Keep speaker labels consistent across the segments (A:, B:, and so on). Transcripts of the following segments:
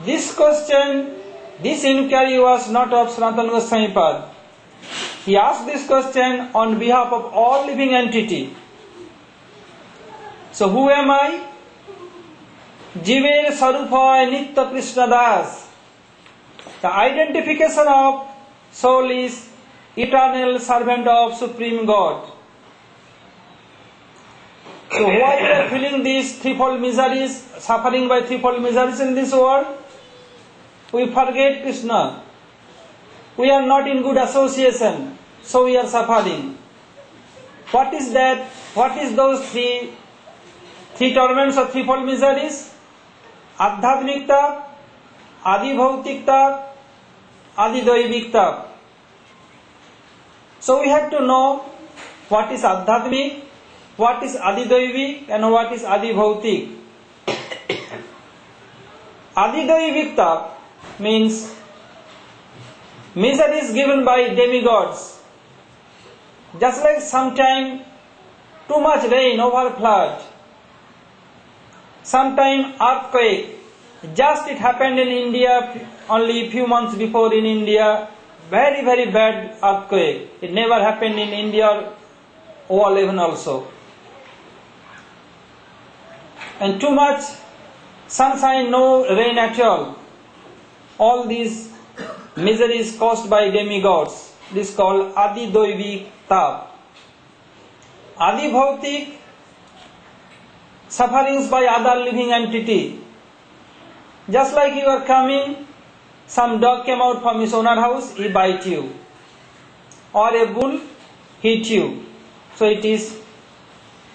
A: This question, this inquiry was not of Sanatana Goswami Pad. He asked this question on behalf of all living entity. So who am I? Jiver Sarupa Nitya Krishna Das. The identification of soul is eternal servant of Supreme God. So why we are feeling these threefold miseries, suffering by threefold miseries in this world? We forget Krishna. We are not in good association, so we are suffering. What is that? What is those three torments or threefold miseries? Adhyatmikta, Adi Bhautikta, Adi Doivikta. So we have to know what is Adhyatmik, what is Adi Doivik, and what is Adi Bhautik. Adi Doivikta means misery is given by demigods. Just like sometime too much rain over flood, sometime earthquake. Just it happened in India only few months before in India. Very, very bad earthquake. It never happened in India or even also. And too much sunshine, no rain at all. All these miseries caused by demigods. This is called Adi Doivik Tap. Adi Bhautik, sufferings by other living entity. Just like you are coming, some dog came out from his owner house, he bite you. Or a bull hit you. So it is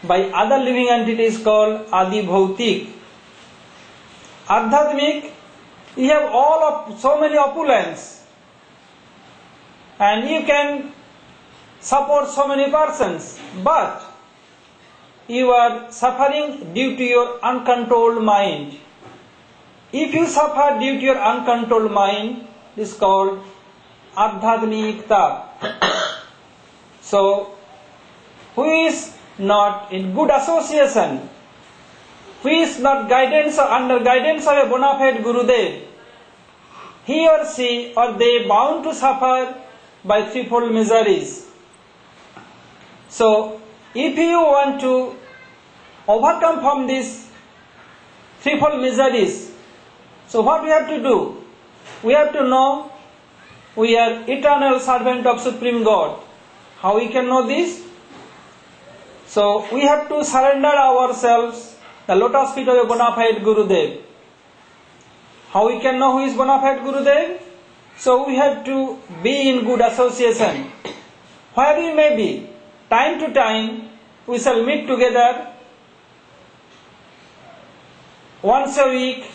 A: by other living entities called Adi Bhautik. Adhyatmik, you have all of so many opulence, and you can support so many persons, but you are suffering due to your uncontrolled mind. If you suffer due to your uncontrolled mind, this is called Adhyatmikta. So, who is not in good association, who is not guidance or under guidance of a bona fide Gurudev, he or she or they bound to suffer by threefold miseries. So, if you want to overcome from these threefold miseries, so what we have to do? We have to know we are eternal servant of Supreme God. How we can know this? So we have to surrender ourselves the lotus feet of a bona fide Gurudev. How we can know who is bona fide Gurudev? So we have to be in good association. Where we may be, time to time, we shall meet together once a week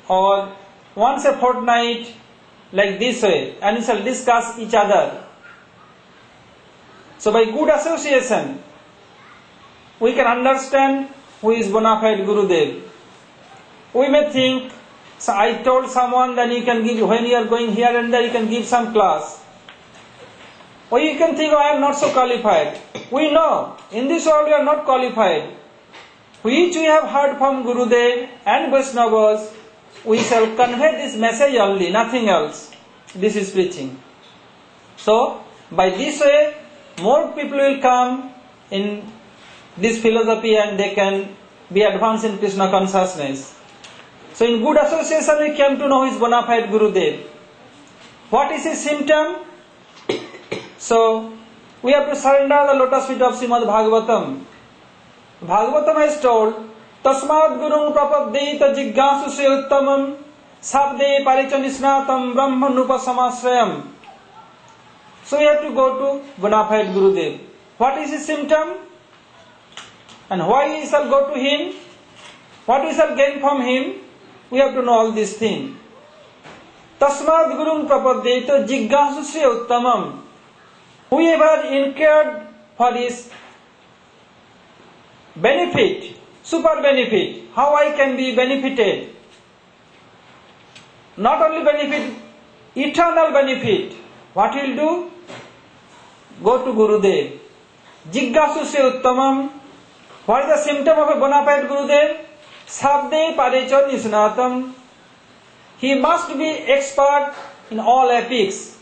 A: or once a fortnight, like this way, and we shall discuss each other. So by good association, we can understand who is bona fide Gurudev. We may think, so I told someone that you can give, when you are going here and there, you can give some class. Or you can think, oh, I am not so qualified. We know, in this world we are not qualified. Which we have heard from Gurudev and Vaishnavas, we shall convey this message only, nothing else. This is preaching. So, by this way, more people will come in this philosophy and they can be advanced in Krishna consciousness. So, in good association, we came to know his bona fide Gurudev. What is his symptom? So, we have to surrender the lotus feet of Srimad Bhagavatam. Bhagavatam has told, Tasmad Gurung Prapaddeita Jiggasu Se Uttamam Sabde Parichanisnatam Brahma Nupa Samasrayam. So we have to go to bona fide Gurudev. What is his symptom? And why we shall go to him? What we shall gain from him? We have to know all these things. Tasmad Gurung Prapaddeita Jiggasu Se Uttamam. Whoever inquired for his benefit, super benefit, how I can be benefited. Not only benefit, eternal benefit. What will do? Go to Gurudev. Jiggasu se uttamam. What is the symptom of a bona fide Gurudev? Sabde parecha nisnatam. he must be expert in all epics,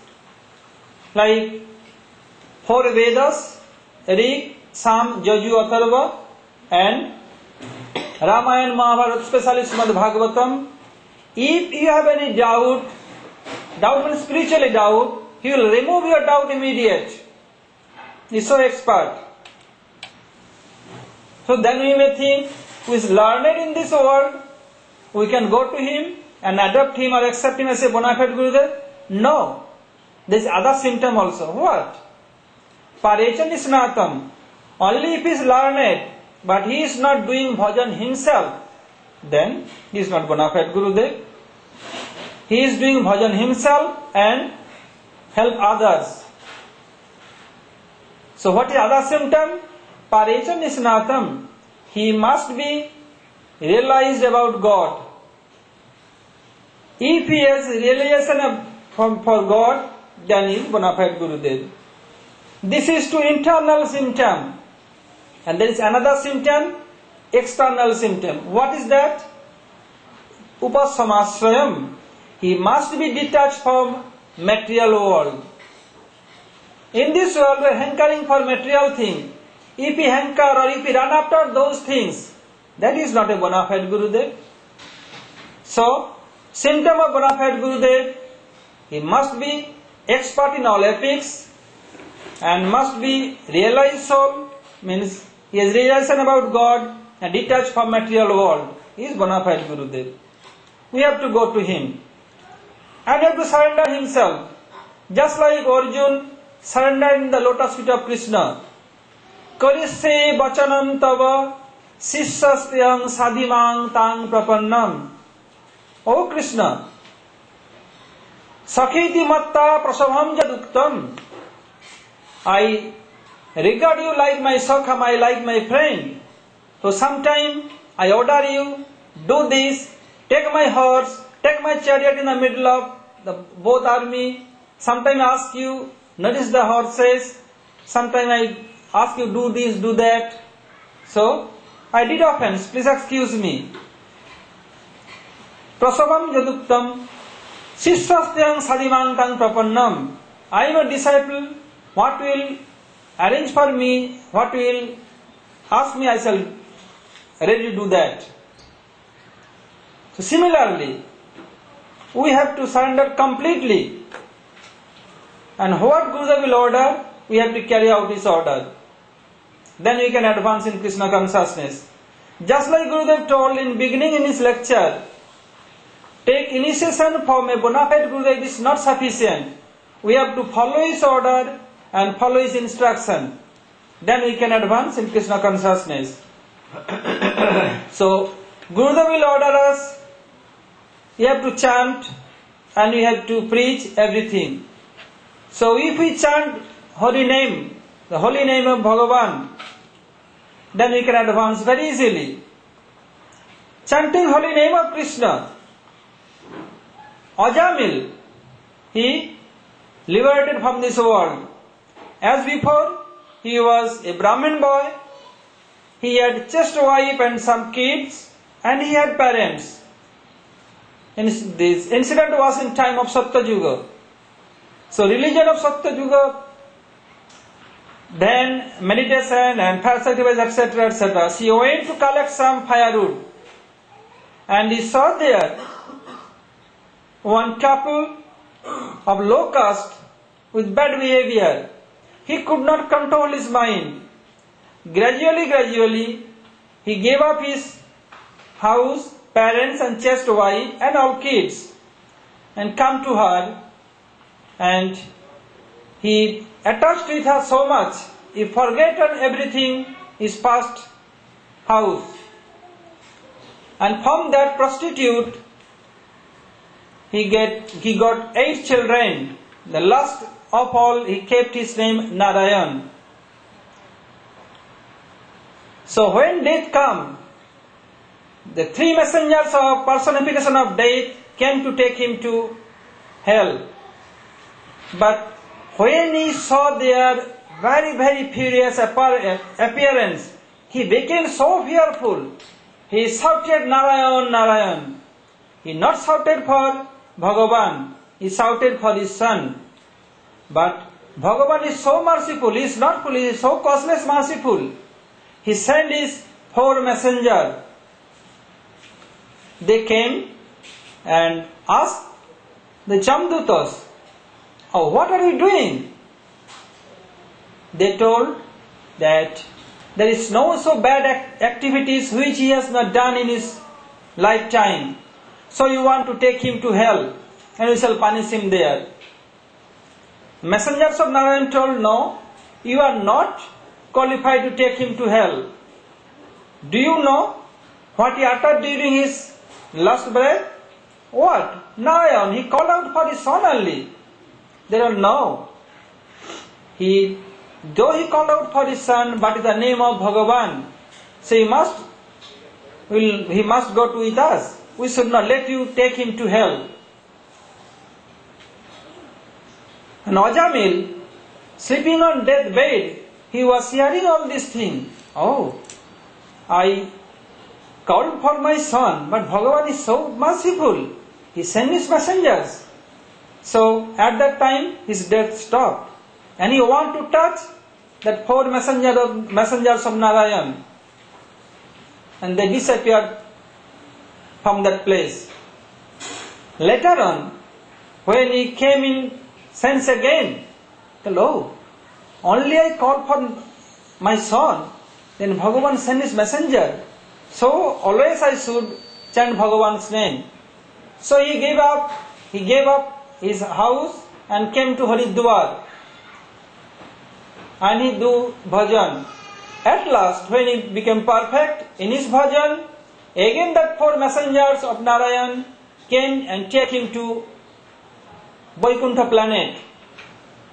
A: like 4 Vedas, Rig, Sam, Yaju, Atharva, and Ramayana, Mahabharata, especially Srimad Bhagavatam. If you have any doubt means spiritually doubt, he will remove your doubt immediate. He is so expert. So then we may think, who is learned in this world, we can go to him and adopt him or accept him as a bona fide Gurudev? No. There is other symptom also. What? Parechani Snatam. Only if he is learned, but he is not doing bhajan himself, then he is not bona fide Gurudev. He is doing bhajan himself and help others. So what is other symptom? Parechani Snatam. He must be realized about God. If he has realization for God, then he is bona fide Gurudev. This is to internal symptom. And there is another symptom, external symptom. What is that? Upasamasrayam. He must be detached from material world. In this world, we are hankering for material thing. If we hanker or if we run after those things, that is not a bona fide Gurudev. So, symptom of bona fide Gurudev, he must be expert in all epics and must be realized soul, means he has realization about God and detached from material world. He is bona fide Gurudev. We have to go to him and have to surrender himself. Just like Arjun surrendered in the lotus feet of Krishna. Karishe bachanam tava sisyastyang sadhimang tang prapannam. O Krishna, sakhiti matta prasabham jaduktam. I regard you like my sakha, like my friend. So sometime I order you, do this, take my horse, take my chariot in the middle of the both army. Sometime I ask you, notice the horses. Sometime I ask you, do this, do that. So, I did offense, please excuse me. Prasabam jaduktam sisyastyang sadhimantang prapannam. I am a disciple. What will arrange for me, what will ask me, I shall ready to do that. So similarly, we have to surrender completely. And what Gurudev will order, we have to carry out his order. Then we can advance in Krishna consciousness. Just like Gurudev told in beginning in his lecture, take initiation from a bona fide Gurudev, it is not sufficient. We have to follow his order and follow his instruction. Then we can advance in Krishna consciousness. So, Gurudev will order us, we have to chant and we have to preach everything. So if we chant holy name, the holy name of Bhagavan, then we can advance very easily. Chanting holy name of Krishna, Ajamil, he liberated from this world. As before, he was a Brahmin boy, he had just wife and some kids, and he had parents. And this incident was in time of Satya Yuga. So religion of Satya Yuga, then meditation and fire sacrifice, etc., etc. She went to collect some firewood, and he saw there one couple of low caste with bad behavior. He could not control his mind. Gradually, he gave up his house, parents and chaste wife and all kids, and come to her, and he attached with her so much, he forgotten everything, his past house. And from that prostitute, he got 8 children. The last of all, he kept his name Narayan. So when death came, the 3 messengers of personification of death came to take him to hell. But when he saw their very, very furious appearance, he became so fearful. He shouted, Narayan, Narayan. He not shouted for Bhagavan, he shouted for his son. But Bhagavan is so merciful, he is not full, he is so causeless merciful. He sent his 4 messengers. They came and asked the Jamdutas, "Oh, what are you doing?" They told that there is no so bad activities which he has not done in his lifetime. So you want to take him to hell and we shall punish him there. Messengers of Narayan told, "No, you are not qualified to take him to hell. Do you know what he uttered during his last breath? What? Narayan, he called out for his son only." They don't know. Though he called out for his son, but in the name of Bhagavan, so he must go to with us. We should not let you take him to hell. And Ajamil, sleeping on death bed, he was hearing all these things. Oh, I called for my son, but Bhagavan is so merciful. He sent his messengers. So at that time, his death stopped. And he wanted to touch that 4 messengers of Narayan. And they disappeared from that place. Later on, when he came in sense again, he said, "Oh, only I called for my son, then Bhagavan sent his messenger. So always I should chant Bhagavan's name." So he gave up his house and came to Haridwar. And he do bhajan. At last, when he became perfect in his bhajan, again that 4 messengers of Narayan came and take him to Vaikuntha planet.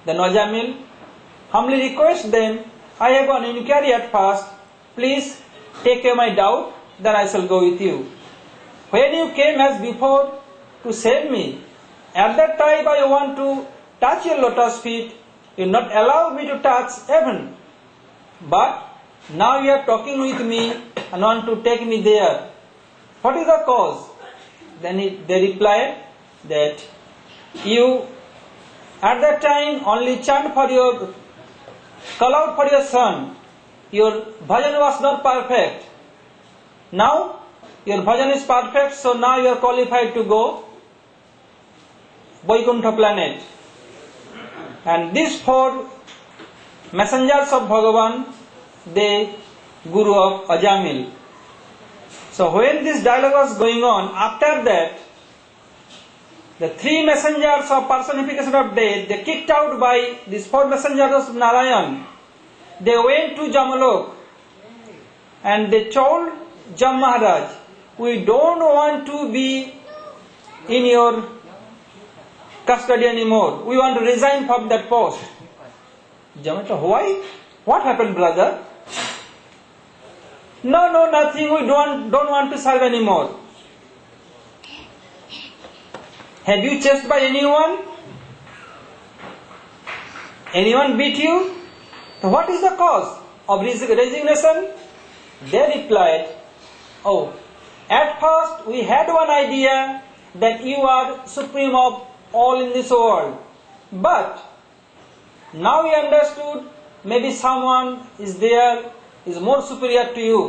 A: Then Ajamil humbly request them, "I have an inquiry at first, please take away my doubt, then I shall go with you. When you came as before to save me, at that time I want to touch your lotus feet, you not allow me to touch heaven. But now you are talking with me and want to take me there. What is the cause?" Then they replied that you at that time only chant for your, call out for your son. Your bhajan was not perfect. Now your bhajan is perfect, so now you are qualified to go Vaikuntha planet. And these 4 messengers of Bhagavan, they Guru of Ajamil. So when this dialogue was going on, after that, the 3 messengers of personification of death, they kicked out by these 4 messengers of Narayan. They went to Jamalok and they told Jam Maharaj, "We don't want to be in your custody anymore. We want to resign from that post." Jam said, "Why? What happened, brother?" No, nothing. We don't want to serve anymore." "Have you chased by anyone? Anyone beat you? So what is the cause of resignation?" They replied, "Oh, at first we had one idea that you are supreme of all in this world. But now we understood maybe someone is there, is more superior to you.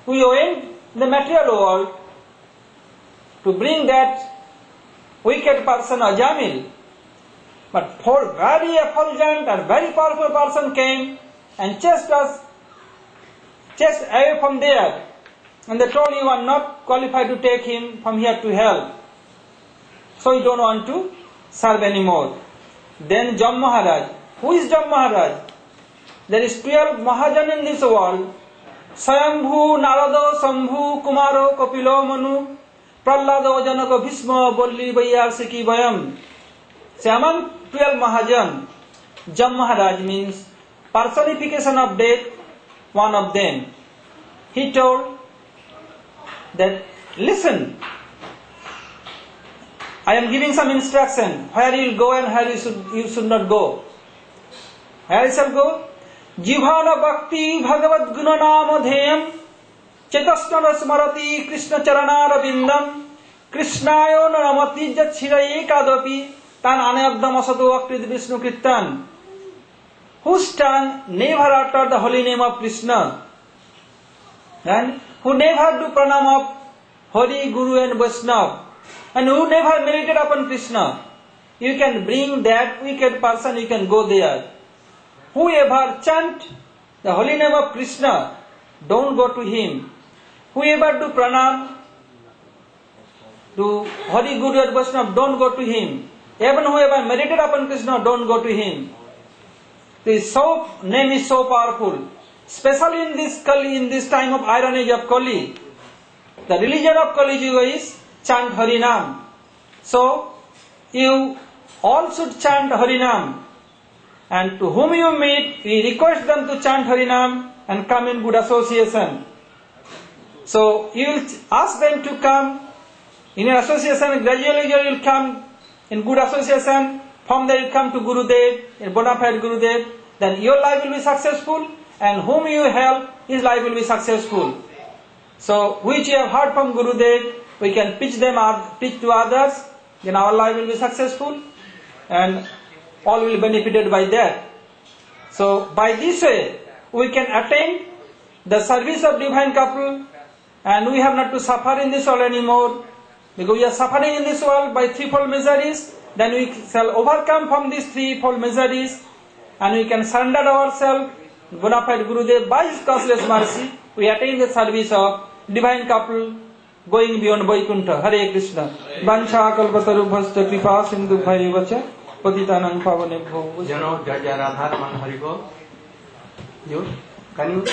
A: We went the material world to bring that wicked person Ajamil. But 4 very effulgent and very powerful person came and chased away from there. And they told you are not qualified to take him from here to hell. So you don't want to serve anymore." Then Jam Maharaj. Who is Jam Maharaj? There is 12 Maharajas in this world. Swayambhu, Narada, Sambhu, Kumaro, Kapilo, Manu, Prahlada, Janaka, Bhisma, Bolli, Vaiyasiki, Vayam. So among 12 Maharajas, Jam Maharaj means personification of death, one of them. He told that, "Listen, I am giving some instruction where you will go and where you should not go. Where you shall go? Jivana bhakti bhagavad guna nama dheyam chetasnana smarati krishna charanara bindam Krishnayo naramati jatshira ekadapi tan anayabdam asato akrit Vishnu kirtan. Whose tongue never uttered the holy name of Krishna, and who never do pranam of Holy Guru and Vaishnava, and who never meditated upon Krishna. You can bring that wicked person, you can go there. Whoever chant the holy name of Krishna, don't go to him. Whoever do pranam to Holy Guru and Vaishnava, don't go to him. Even whoever meditated upon Krishna, don't go to him. His name is so powerful. Especially in this Kali, in this time of iron age of Kali. The religion of Kali Yuga is chant Harinam. So, you all should chant Harinam. And to whom you meet, we request them to chant Harinam and come in good association. So, you will ask them to come in your association, gradually you will come in good association. From there you come to Gurudev, in bona fide Gurudev, then your life will be successful, and whom you help, his life will be successful. So, which you have heard from Gurudev, we can teach to others, then our life will be successful, and all will be benefited by that. So, by this way, we can attain the service of divine couple, and we have not to suffer in this world anymore, because we are suffering in this world by threefold miseries. Then we shall overcome from these threefold miseries, and we can surrender ourselves, bona fide Gurudev, by his causeless mercy, we attain the service of divine couple, going beyond Vaikuntha. Hare Krishna. Vancha kalpatarubhascha kripa sindhu bhaivacha patitanang pavanebhyo.
B: You know Jaja Radha Haribol? You? Can you?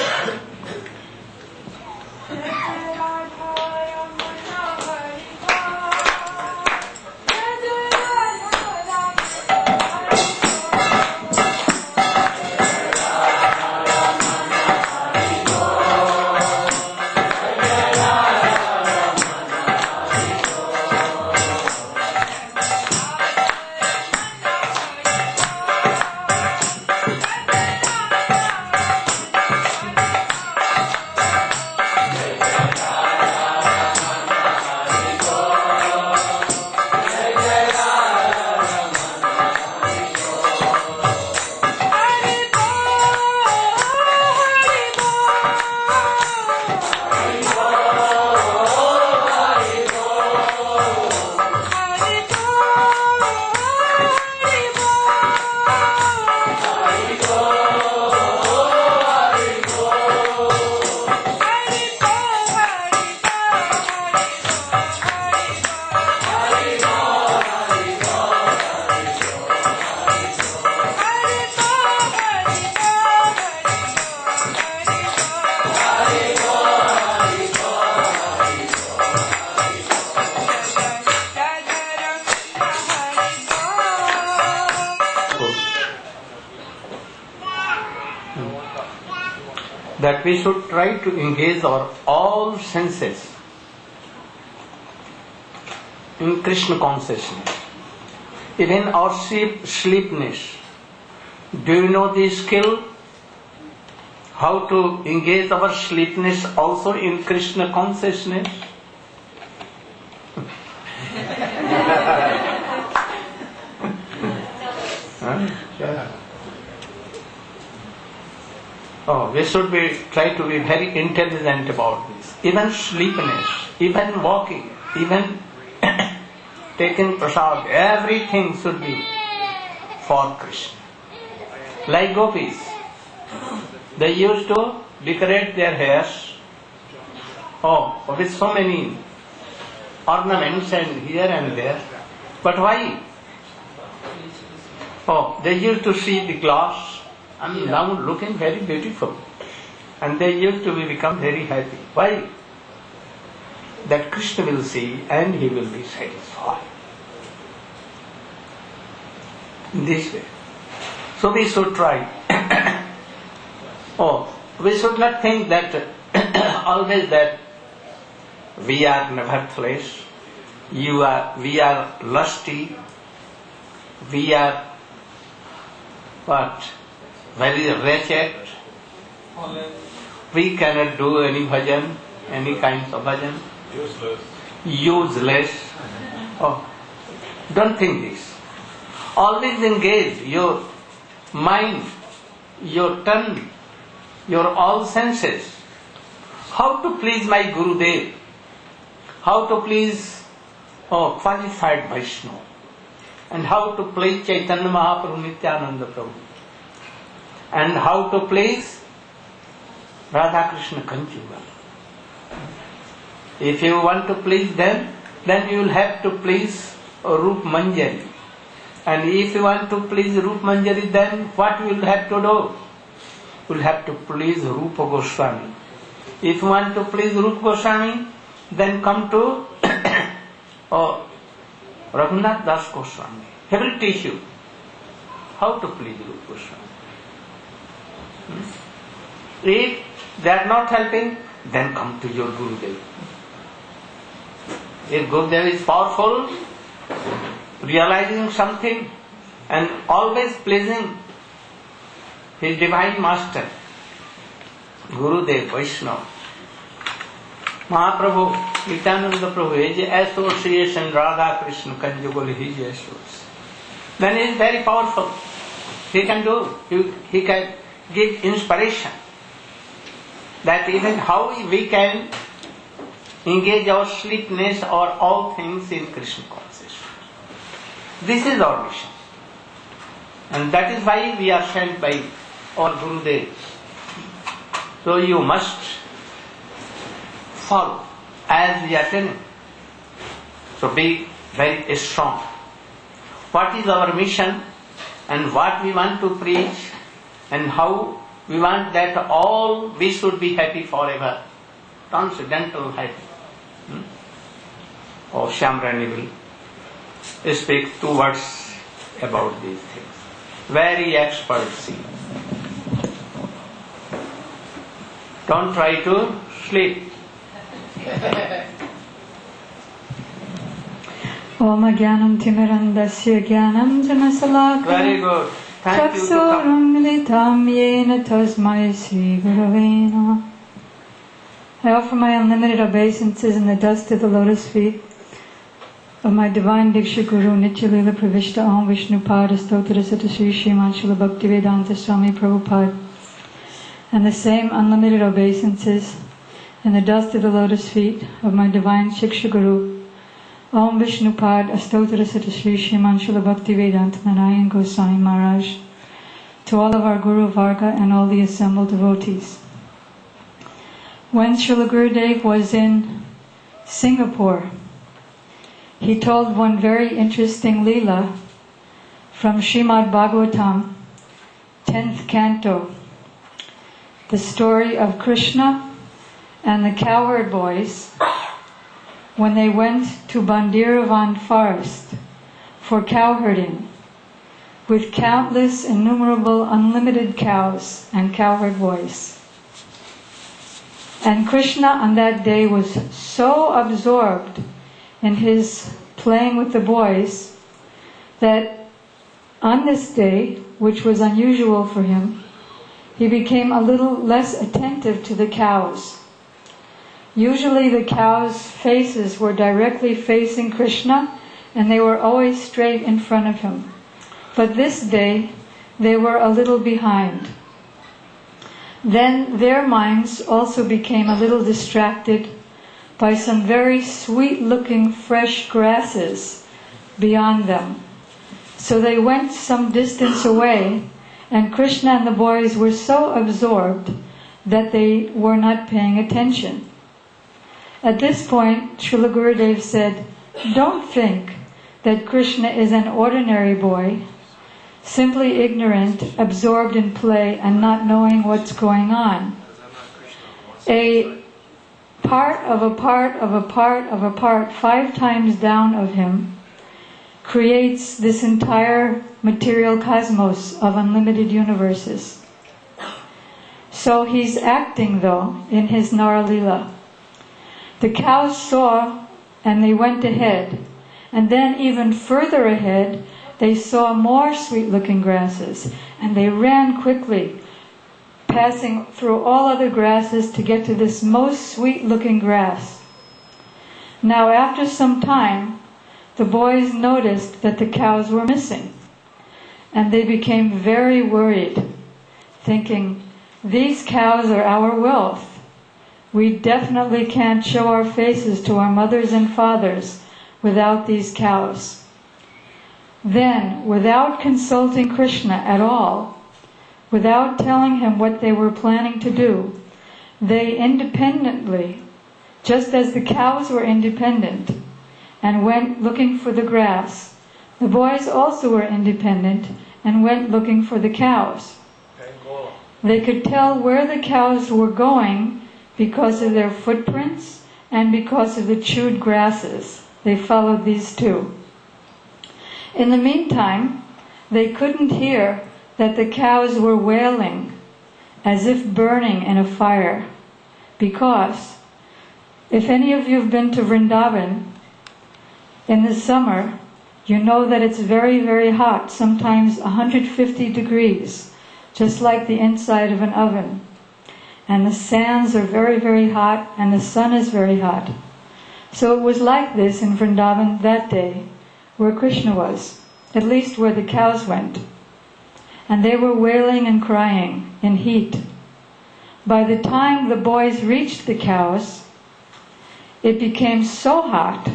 B: That we should try to engage our all senses in Krishna consciousness. Even our sleepiness. Do you know the skill? How to engage our sleepiness also in Krishna consciousness? Yeah. Oh, we should try to be very intelligent about this. Even sleepiness, even walking, even taking prasad, everything should be for Krishna. Like gopis, they used to decorate their hairs, with so many ornaments and here and there. But why? They used to see the glass and now looking very beautiful. And they used to become very happy. Why? That Krishna will see and he will be satisfied. In this way. So we should try. We should not think that always that we are nevertheless, we are lusty, we are very wretched. We cannot do any bhajan, any kinds of bhajan. useless. Oh, don't think this. Always engage your mind, your tongue, your all senses. How to please my Gurudev? How to please qualified Vaishnava? And how to please Chaitanya Mahaprabhu, Nityananda Prabhu? And how to please Radha Krishna Conjugal? If you want to please them, then you will have to please Rup Manjari. And if you want to please Rup Manjari, then what you will have to do? You will have to please Rupa Goswami. If you want to please Rupa Goswami, then come to Raghunath Das Goswami. He will teach you how to please Rupa Goswami. If they are not helping, then come to your Gurudev. If Gurudev is powerful, realizing something and always pleasing his divine master, Gurudev, Vaishnava, Mahaprabhu, Nityananda Prabhu, his association, Radha Krishna conjugal, his association. Then he is very powerful. He can do, he can give inspiration that even how we can engage our sleepiness or all things in Krishna consciousness. This is our mission. And that is why we are sent by our Gurudev. So you must follow as we are telling. So be very strong. What is our mission and what we want to preach and how we want that all we should be happy forever. Transcendental happy. Or Shamrani will speak 2 words about these things. Very expert see. Don't try to sleep.
C: Om Jnanam Timirandasya Jnanam Janasalakam.
B: Very good. Thank you to
C: Chaksuram
B: come.
C: Militam Yena Tasmai Sri Gurave Namah. I offer my unlimited obeisances in the dust of the lotus feet of my divine Diksha Guru Nityalila Pravishta Om Vishnupad Astotra Sata Sri Sriman Srila Bhaktivedanta Swami Prabhupada, and the same unlimited obeisances in the dust of the lotus feet of my divine Shiksha Guru Om Vishnupad Astotra Sata Sri Sriman Srila Bhaktivedanta Narayan Goswami Maharaj, to all of our Guru Varga and all the assembled devotees. When Srila Gurudeva was in Singapore, he told one very interesting Leela from Srimad Bhagavatam, 10th canto, the story of Krishna and the cowherd boys when they went to Bandiravan forest for cowherding with countless, innumerable, unlimited cows and cowherd boys. And Krishna on that day was so absorbed in his playing with the boys that on this day, which was unusual for him, he became a little less attentive to the cows. Usually the cows' faces were directly facing Krishna and they were always straight in front of him. But this day, they were a little behind. Then their minds also became a little distracted by some very sweet-looking fresh grasses beyond them. So they went some distance away, and Krishna and the boys were so absorbed that they were not paying attention. At this point, Srila Gurudeva said, "Don't think that Krishna is an ordinary boy, simply ignorant, absorbed in play, and not knowing what's going on. A part of a part of a part of a part 5 times down of him creates this entire material cosmos of unlimited universes. So he's acting, though, in his Naralila. The cows saw and they went ahead, and then even further ahead they saw more sweet-looking grasses, and they ran quickly, passing through all other grasses to get to this most sweet-looking grass. Now after some time, the boys noticed that the cows were missing, and they became very worried, thinking, these cows are our wealth. We definitely can't show our faces to our mothers and fathers without these cows. Then, without consulting Krishna at all, without telling him what they were planning to do, they independently, just as the cows were independent, and went looking for the grass, the boys also were independent and went looking for the cows. They could tell where the cows were going because of their footprints and because of the chewed grasses. They followed these two. In the meantime, they couldn't hear that the cows were wailing as if burning in a fire, because if any of you have been to Vrindavan in the summer, you know that it's very, very hot, sometimes 150 degrees, just like the inside of an oven. And the sands are very, very hot, and the sun is very hot. So it was like this in Vrindavan that day, where Krishna was, at least where the cows went. And they were wailing and crying in heat. By the time the boys reached the cows, it became so hot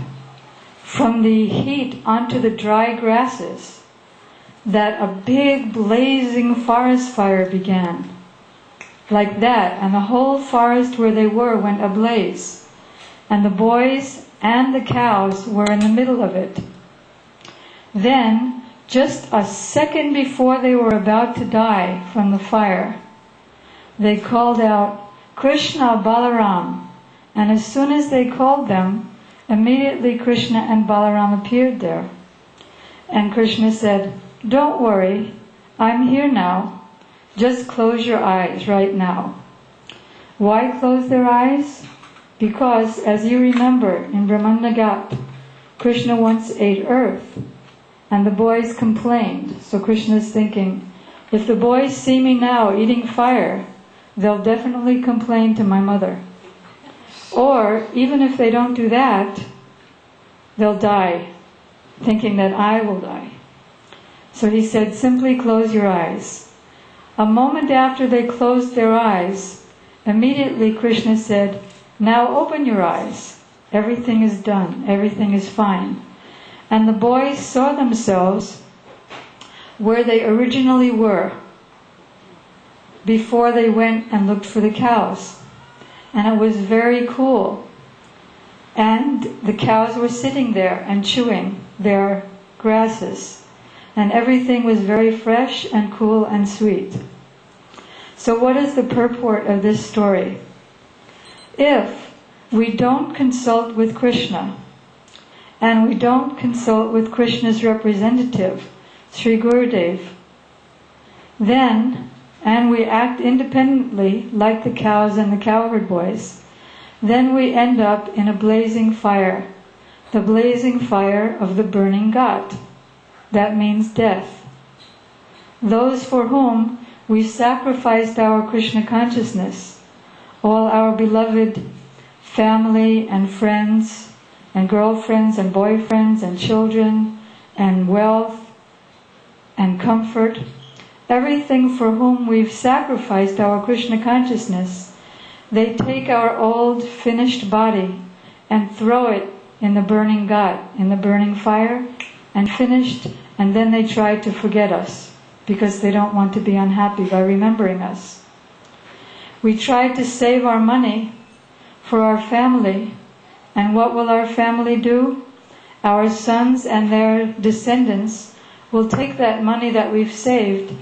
C: from the heat onto the dry grasses that a big blazing forest fire began. Like that, and the whole forest where they were went ablaze. And the boys and the cows were in the middle of it. Then, just a second before they were about to die from the fire, they called out, Krishna, Balaram. And as soon as they called them, immediately Krishna and Balaram appeared there. And Krishna said, don't worry, I'm here now. Just close your eyes right now. Why close their eyes? Because, as you remember, in Brahmanagat, Krishna once ate earth, and the boys complained. So Krishna is thinking, if the boys see me now eating fire, they'll definitely complain to my mother. Or, even if they don't do that, they'll die, thinking that I will die. So he said, simply close your eyes. A moment after they closed their eyes, immediately Krishna said, now open your eyes. Everything is done. Everything is fine. And the boys saw themselves where they originally were before they went and looked for the cows. And it was very cool. And the cows were sitting there and chewing their grasses. And everything was very fresh and cool and sweet. So what is the purport of this story? If we don't consult with Krishna, and we don't consult with Krishna's representative, Sri Gurudeva, then, and we act independently like the cows and the cowherd boys, then we end up in a blazing fire, the blazing fire of the burning ghat. That means death. Those for whom we sacrificed our Krishna consciousness, all our beloved family and friends and girlfriends and boyfriends and children and wealth and comfort, everything for whom we've sacrificed our Krishna consciousness, they take our old finished body and throw it in the burning ghat, in the burning fire, and finished, and then they try to forget us because they don't want to be unhappy by remembering us. We try to save our money for our family, and what will our family do? Our sons and their descendants will take that money that we've saved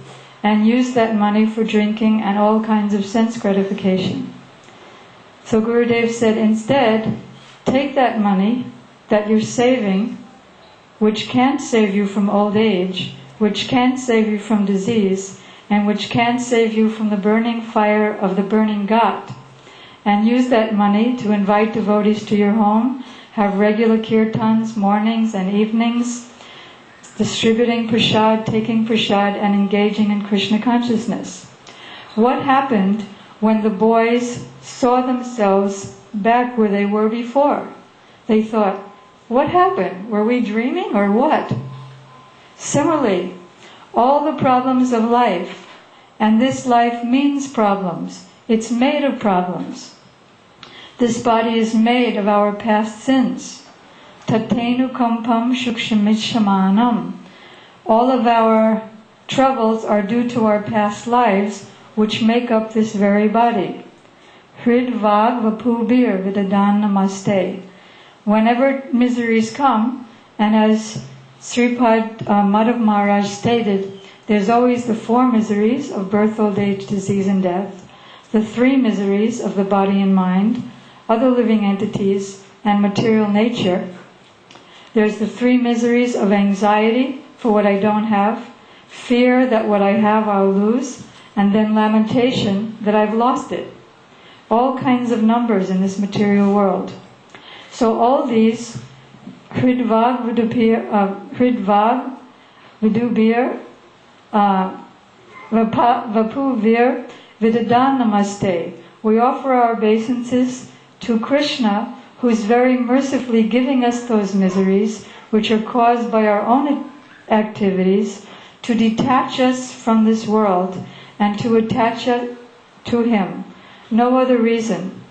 C: and use that money for drinking and all kinds of sense gratification. So Gurudeva said, instead, take that money that you're saving, which can save you from old age, which can save you from disease, and which can save you from the burning fire of the burning ghat, and use that money to invite devotees to your home, have regular kirtans, mornings and evenings, distributing prasad, taking prasad, and engaging in Krishna consciousness. What happened when the boys saw themselves back where they were before? They thought, what happened? Were we dreaming or what? Similarly, all the problems of life, and this life means problems. It's made of problems. This body is made of our past sins. Tatenu kampam shukshamishamanam. All of our troubles are due to our past lives, which make up this very body. Hridvag vapubir vidadan namaste. Whenever miseries come, and as Sripad Madhava Maharaj stated, there's always the 4 miseries of birth, old age, disease, and death, the 3 miseries of the body and mind, other living entities, and material nature. There's the 3 miseries of anxiety for what I don't have, fear that what I have I'll lose, and then lamentation that I've lost it. All kinds of numbers in this material world. So all these Hridvag Vidubir Vapuvir Vidadan Namaste. We offer our obeisances to Krishna, who is very mercifully giving us those miseries which are caused by our own activities, to detach us from this world and to attach us to Him. No other reason.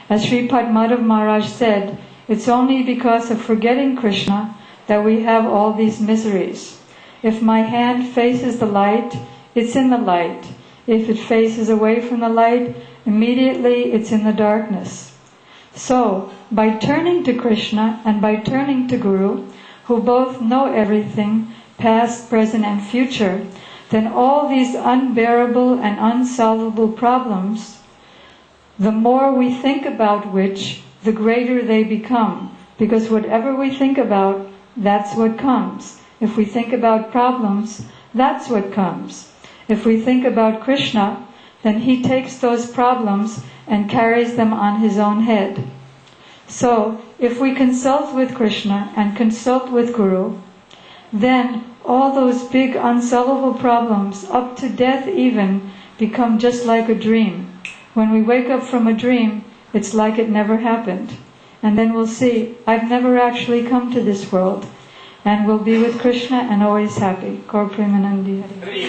C: As Sripad Madhava Maharaj said, it's only because of forgetting Krishna that we have all these miseries. If my hand faces the light, it's in the light. If it faces away from the light, immediately it's in the darkness. So, by turning to Krishna and by turning to Guru, who both know everything, past, present, and future, then all these unbearable and unsolvable problems, the more we think about which, the greater they become. Because whatever we think about, that's what comes. If we think about problems, that's what comes. If we think about Krishna, then He takes those problems and carries them on His own head. So, if we consult with Krishna and consult with Guru, then all those big unsolvable problems, up to death even, become just like a dream. When we wake up from a dream, it's like it never happened. And then we'll see, I've never actually come to this world. And we'll be with Krishna and always happy. Gaur Premanandi Hari.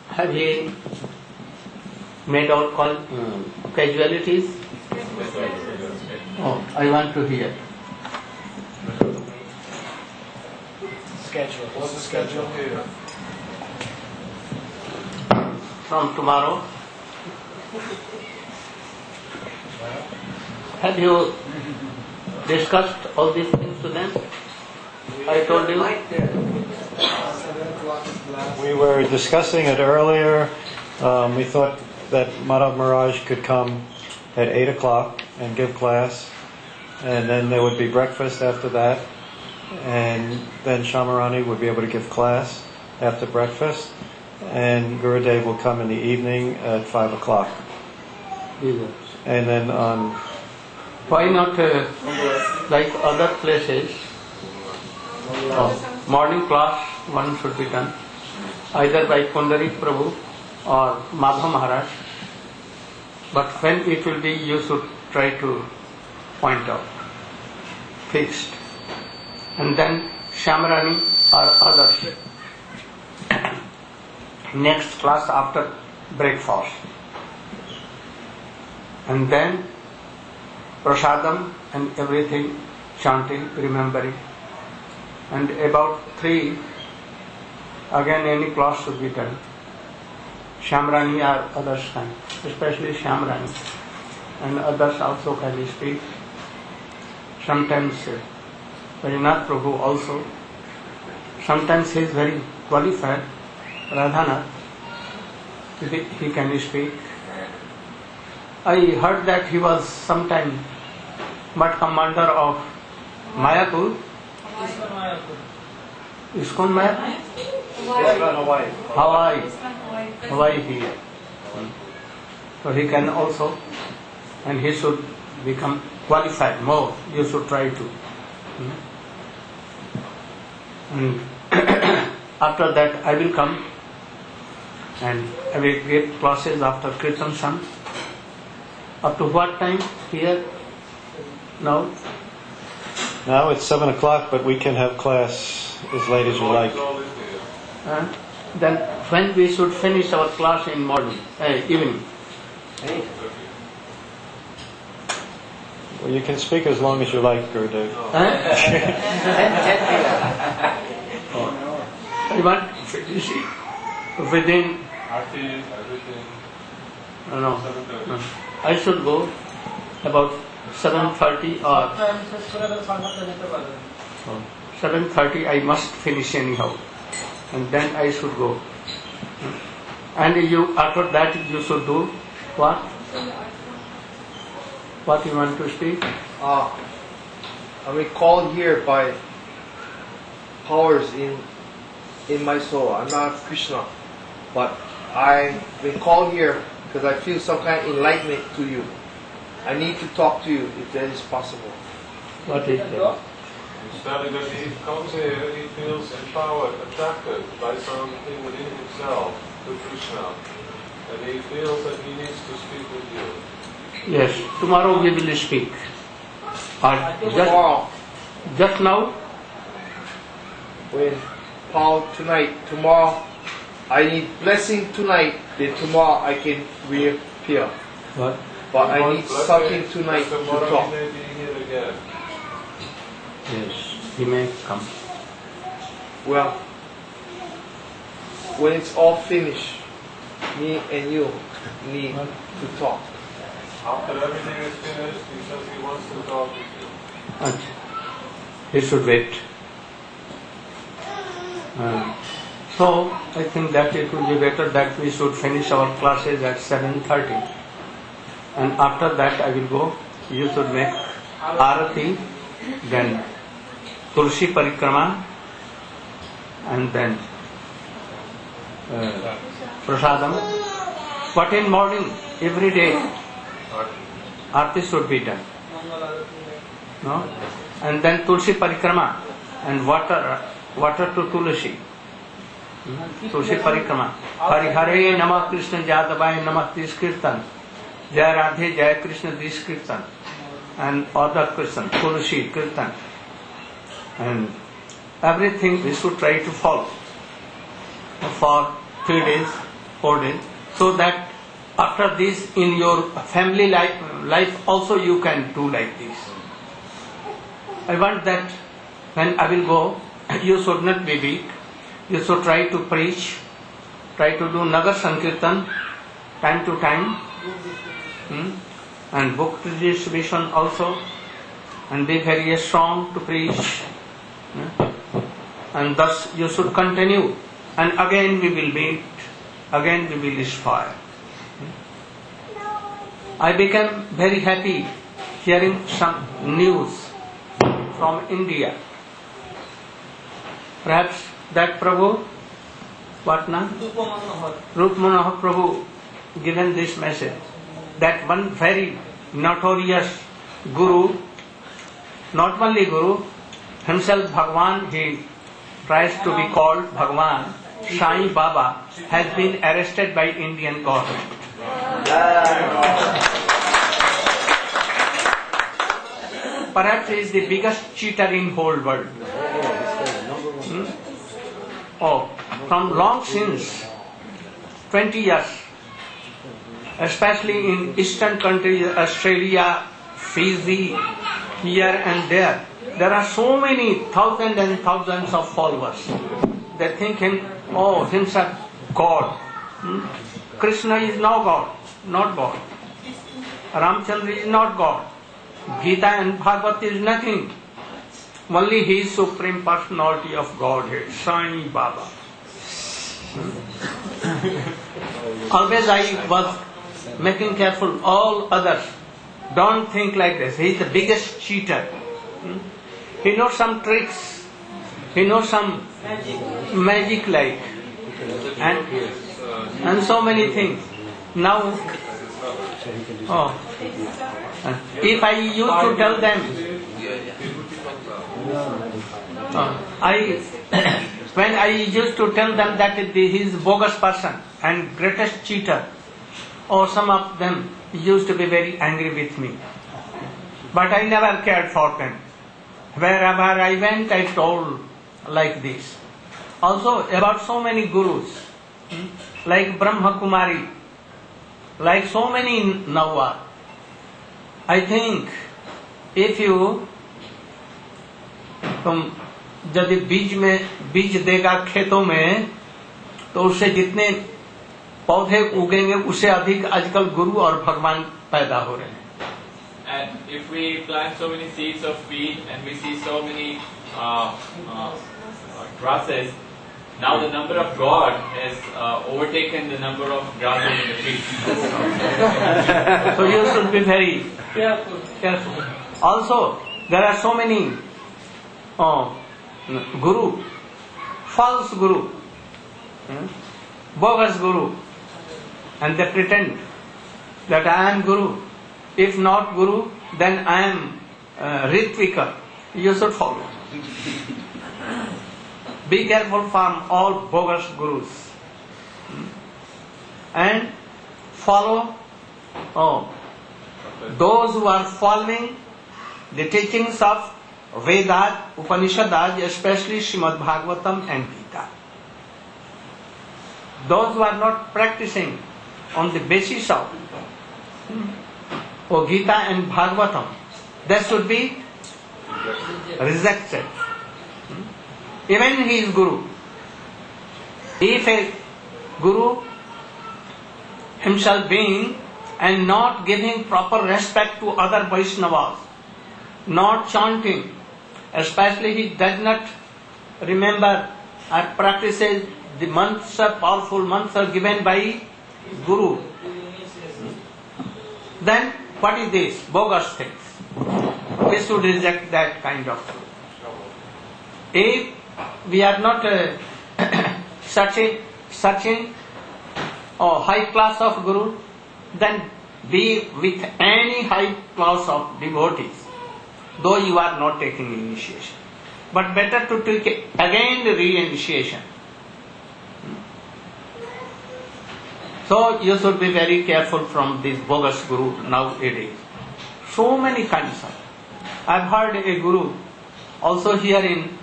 B: Have you made out casualties? Oh, I want to hear.
D: Schedule. What's the schedule here?
B: From tomorrow. Have you discussed all these things to them? I told you.
E: We were discussing it earlier. We thought that Madhava Maharaj could come at 8 o'clock and give class, and then there would be breakfast after that, and then Shamarani would be able to give class after breakfast, and Gurudeva will come in the evening at 5 o'clock. And then on...
B: Why not like other places? Morning class one should be done either by Pundarik Prabhu or Madhava Maharaj. But when it will be, you should try to point out, fixed. And then Shamarani or others. Next class after breakfast. And then prasadam and everything, chanting, remembering. And about 3, again any class should be done. Shamrani or others can, especially Shamrani. And others also can speak. Sometimes Rajinath Prabhu also. Sometimes he is very qualified. Radhanath, he can speak. I heard that he was sometime Mutt commander of Mayapur. ISKCON Mayapur? Hawaii here. So he can also, and he should become qualified more. You should try to. And after that I will come. And we give classes after Kirtan Sam. Up to what time here? Now?
E: Now it's 7 o'clock, but we can have class as late as you like.
B: Then when we should finish our class in morning, evening?
E: Well, you can speak as long as you like, Gurudev.
B: I want within. No. I should go about 7:30 or 7:30. I must finish anyhow, and then I should go. And you after that you should do what? What you want to speak?
D: I mean, called here by powers in my soul. I'm not Krishna, but I've been called here because I feel some kind of enlightenment to you. I need to talk to you if that is possible.
B: What is that?
F: He's telling that he comes here, he feels empowered, attracted by something within himself to Krishna, and he feels that he needs to speak with you.
B: Yes, tomorrow we will speak. Or
D: Tomorrow,
B: just now?
D: when Paul tonight, tomorrow, I need blessing tonight, then tomorrow I can reappear.
B: What?
D: But I need something tonight to
F: Tomorrow
D: talk.
F: he may be here again.
B: Yes, he may come.
D: Well, when it's all finished, me and you need to talk.
F: After everything is finished, he says he wants to talk with you.
B: And he should wait. So I think that it will be better that we should finish our classes at 7:30. And after that I will go. You should make Arati, then Tulsi Parikrama, and then Prasadam. But in morning, every day, Arati should be done. No? And then Tulsi Parikrama and water to Tulsi. Tulsi Parikrama. Hari Hare Namah Krishna Jadavaya Namah Tis Kirtan. Jai Radhe Jai Krishna Dis Kirtan. And other Kirtan, Tulsi Kirtan. And everything we should try to follow for 3 days, 4 days, so that after this in your family life also you can do like this. I want that when I will go, you should not be weak. You should try to preach, try to do Nagar Sankirtan time to time, and book distribution also, and be very strong to preach. And thus you should continue, and again we will meet, again we will aspire. I became very happy hearing some news from India. Perhaps that Prabhu, what na? Rup Manohar Prabhu given this message, that one very notorious Guru, not only Guru, himself Bhagwan, he tries to be called Bhagwan, Sai Baba, has been arrested by Indian government. Perhaps he is the biggest cheater in whole world. Oh, from long since, 20 years, especially in eastern countries, Australia, Fiji, here and there are so many thousands and thousands of followers. They think himself God. Krishna is no God, not God. Ramchandra is not God. Gita and Bhagavad is nothing. Only He is Supreme Personality of Godhead, Sai Baba. Always I was making careful, all others don't think like this. He is the biggest cheater. He knows some tricks. He knows some magic like. And so many things. Now, if I used to tell them, I When I used to tell them that he is a bogus person and greatest cheater, or some of them used to be very angry with me. But I never cared for them. Wherever I went, I told like this. Also about so many gurus, like Brahma Kumari, like so many now are. I think if you तुम यदि बीज देगा खेतों में तो उससे जितने पौधे उगेंगे उससे अधिक आजकल गुरु और भगवान पैदा हो रहे हैं.
G: And if we plant so many seeds of wheat and we see so many grasses, now the number of God has overtaken the number of grasses in the field.
B: So you should be very careful. Also, there are so many guru, false guru, bogus guru, and they pretend that I am guru. If not guru, then I am Ritvika. You should follow. Be careful from all bogus gurus. And follow those who are following the teachings of Vedas, Upanishads, especially Srimad Bhagavatam and Gita. Those who are not practicing on the basis of Gita and Bhagavatam, they should be rejected. Even he is Guru. If a Guru himself being and not giving proper respect to other Vaishnavas, not chanting, especially he does not remember or practices the mantra, powerful mantra given by Guru, then what is this? Bogus things. We should reject that kind of thing. If we are not searching high class of Guru, then be with any high class of devotees, though you are not taking initiation. But better to take again the re-initiation. So you should be very careful from this bogus guru nowadays. So many kinds of. I've heard a guru also here in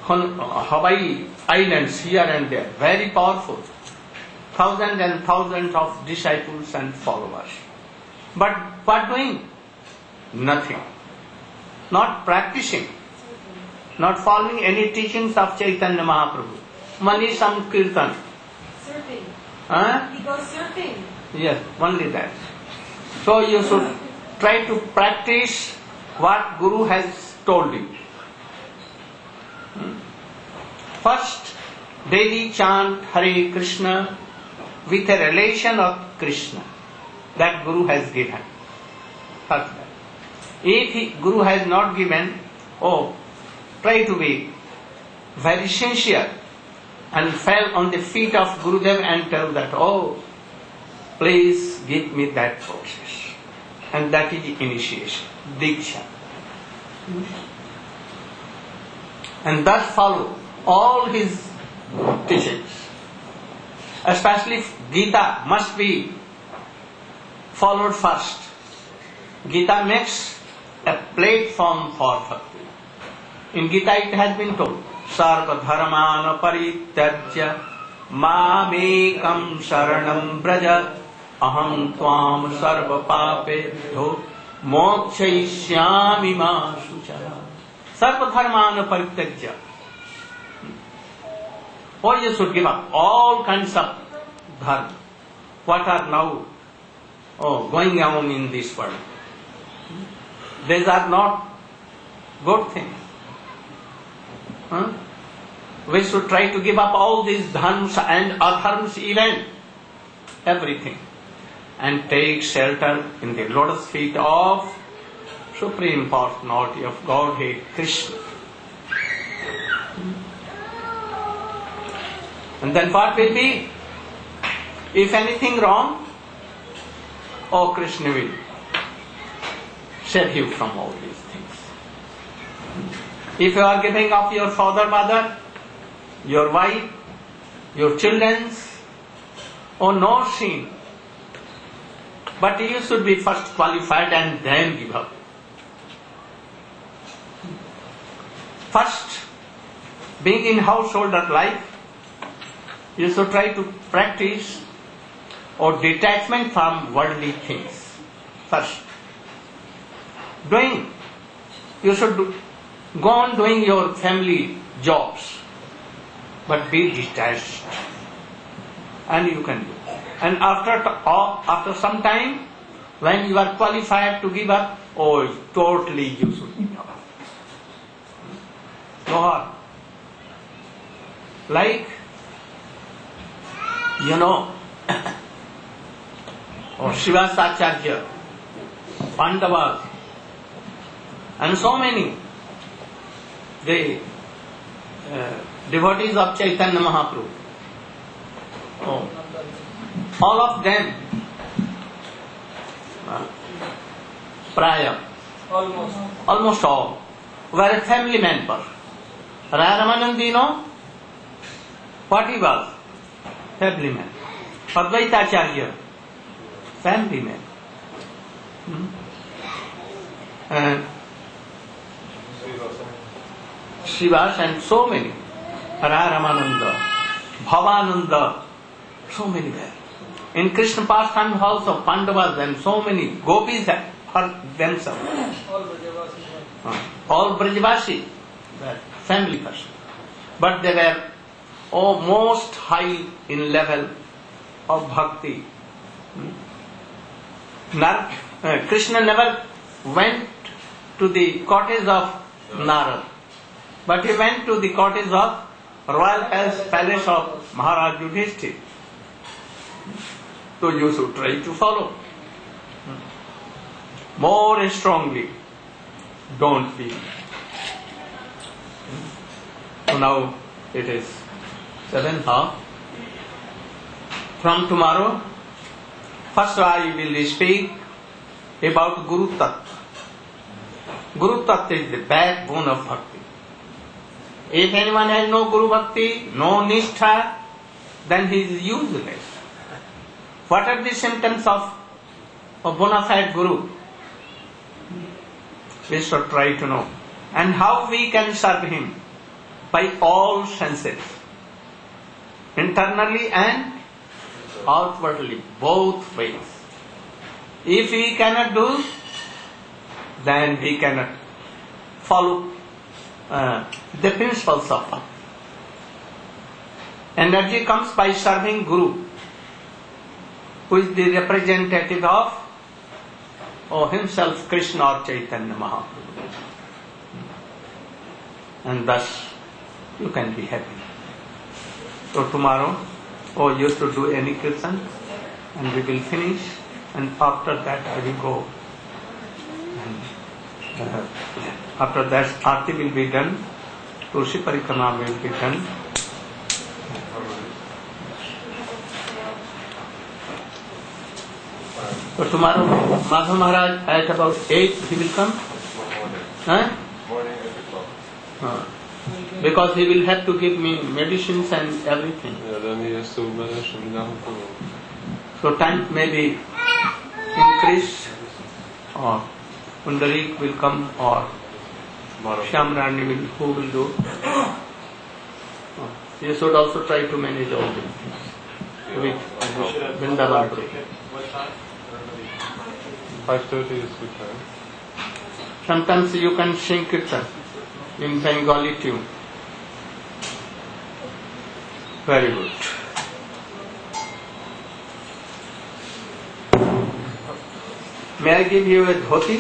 B: Hawaii Islands, here and there, very powerful. Thousands and thousands of disciples and followers. But what doing? Nothing. Not practicing. Not following any teachings of Chaitanya Mahaprabhu. Mani Sankirtan.
H: Surfing.
B: Huh?
H: He goes surfing.
B: Yes, only that. So you should try to practice what Guru has told you. First, daily chant Hare Krishna with a relation of Krishna that Guru has given. First that. If Guru has not given, try to be very sincere and fell on the feet of Gurudeva and tell that, please give me that process. And that is initiation, Diksha. And thus follow all his teachings. Especially Gita must be followed first. Gita makes a platform for bhakti. In Gita it has been told, Sarva dharmana parityajya mamekam saranam braja aham tvam sarva papebhyo mokshayishyami ma sucha. Sarva dharmana parityajya. Or you should give up all kinds of dharma. What are now going on in this world? These are not good things. We should try to give up all these dharmas and adharmas, even everything, and take shelter in the lotus feet of Supreme Personality of Godhead, Krishna. And then what will be? If anything wrong, Krishna will save you from all these things. If you are giving up your father, mother, your wife, your children, or no sin. But you should be first qualified and then give up. First, being in householder life, you should try to practice or detachment from worldly things. First, you should go on doing your family jobs, but be detached, and you can do. And after some time, when you are qualified to give up, totally you should give up. No harm. Like, Shiva Sacharya, Pandavas, and so many, the devotees of Chaitanya Mahaprabhu. All of them, Praya, almost all, were a family member. Ramanandino, what he was? Family man. Advaitacharya, family man. And Shivas and so many. Ramananda, Bhavananda, so many there. In Krishna pastime also, Pandavas and so many gopis for themselves. All Brajavasi were family person. But they were most high in level of bhakti. Krishna never went to the cottage of Narad, but he went to the cottage of royal palace of Maharaja Yudhishthira. So you should try to follow. More strongly, don't be. So now it is 7:30. From tomorrow, first I will speak about Guru Tattva. Guru Tattva is the backbone of bhakti. If anyone has no Guru Bhakti, no Nishtha, then he is useless. What are the symptoms of a bona fide Guru? We should try to know. And how we can serve him? By all senses. Internally and outwardly, both ways. If we cannot do, then we cannot follow the principles of bhakti. Energy comes by serving Guru, who is the representative of himself, Krishna or Chaitanya Mahaprabhu. And thus you can be happy. So tomorrow, you should do any kirtan and we will finish, and after that I will go. And after that Aarti will be done, Tulsi Parikrama will be done. So tomorrow, Madhava Maharaj at about 8 he will come. Huh?
F: Morning 8 o'clock.
B: Because he will have to give me medicines and everything.
F: Ja, then he has to manage to be
B: So time may be increased, or Pundarik will come, or Shyamrani who will do. You should also try to manage all these things with Vrindavan.
G: What time?
F: 5:30 is good time.
B: Sometimes you can sing kirtan in Bengali tune. Very good. May I give you a dhoti?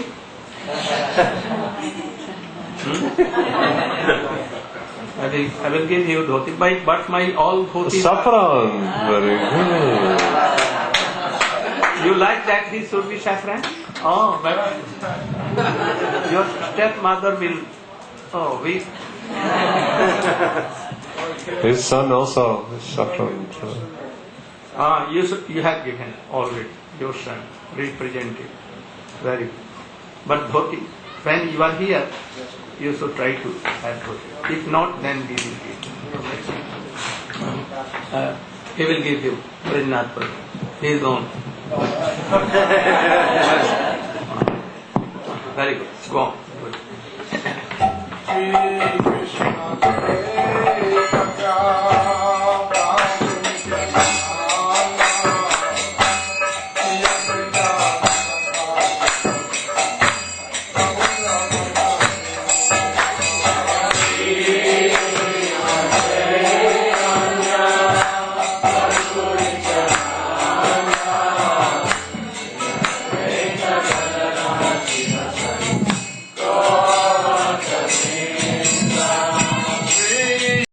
B: I will give you dhoti, but my all dhoti.
F: Saffron, very good.
B: You like that he should be saffron? Oh, but your stepmother will. Oh, we.
F: His son also is saffron.
B: You have given already your son represented. Very good. But dhoti, when you are here, you should try to have dhoti. If not, then we will give. he will give you Brajnath Puri. He is gone. Very good. Go on. Good.